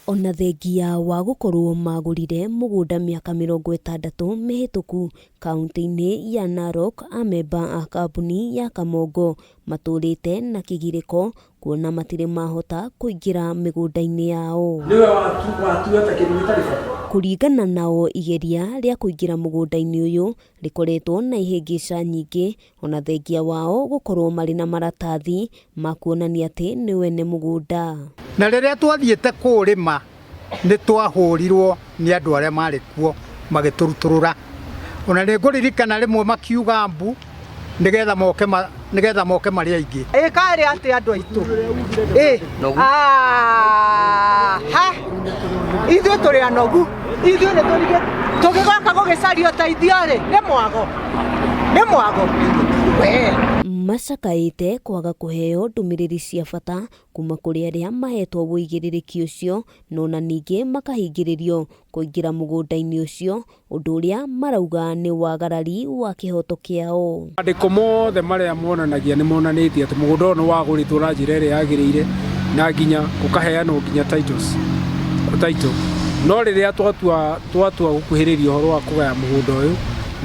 Ona thengia wa gukorwo magurire mugunda miaka 60 mihituku kaunti-ini ya Narok, amemba a kambuni ya Kamongo maturite na kigiriko kuona matire mahota kuingira migunda-ini yao. Kuringana nao, igeria ria kuingira mugunda-ini uyu rikoretwo na ihingica nyingi, ona thengia wao gukorwo mari na maratathi ma kuonania ati ni wene mugunda. Na riria twathiete kurima ni twahurirwo ni andu aria mari kuo magituruturura. Ona ni nguririkana rimwe makiuga mbu nigetha moke mari aingi kari ati andu aitu ithuĩ tũrĩ anogu, ithuĩ nĩ tũgĩgoka gũgĩcaria ũteithio rĩ, nĩ mwago macakaĩte kwaga kũheo ndũmĩrĩri cia bata kuma kũrĩ arĩa mahetwo wũigĩrĩrĩki ũcio, nona ningĩ makahingĩrĩrio kũingĩra mũgũnda-inĩ ũcio, ũndũ ũrĩa marauga nĩ wagarari wa kĩhoto kĩao. Andĩko mothe marĩa monanagia nĩ monanĩtie atĩ mũgũnda ũyũ nĩ wagũrĩtwo na njĩra ĩrĩa yagĩrĩire na nginya ũkaheanwo nginya title. No rĩrĩa twatua gũkuhĩrĩria ũhoro wa kũgaya mũgũnda ũyũ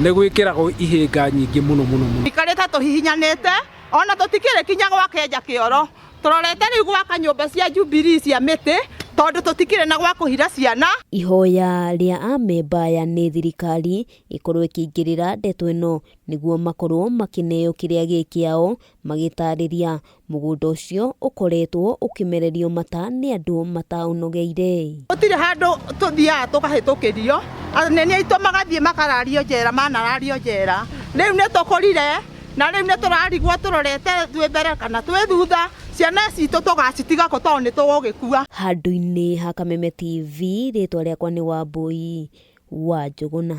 nĩ gwĩkĩragwo ihĩnga nyingĩ mũno. Ikarĩte tũhihinyanĩte, ona tũtikĩrĩ kinya gwakenja kĩoro, tũrorete rĩu gwaka nyũmba cia Jubilee cia mĩtĩ tondũ tũtikĩrĩ na gwa kũhira ciana. Ihoya rĩa amemba ya nĩ thirikari ikorwo ikĩingĩrĩra ndeto ĩno nĩguo makorwo makĩneo kĩrĩa gĩ kĩao, magĩtarĩria mũgũnda ũcio ũkoretwo ũkĩmererio mata nĩ andũ mataũnogeire. Gũtirĩ handũ tũthiaga tũkahĩtũkĩrio, anene aitũ magathiĩ makarario njera, manarario njera. Rĩu nĩ tũkũrire na rĩu nĩ tũrarigwo tũrorete twĩ mbere kana twĩ thutha, ciana citũ tũgacitiga kũ tondũ nĩ tũgũgĩkua. Handũ-inĩ ha Kameme TV, rĩtwa rĩakwa nĩ Wambui wa Njũgũna.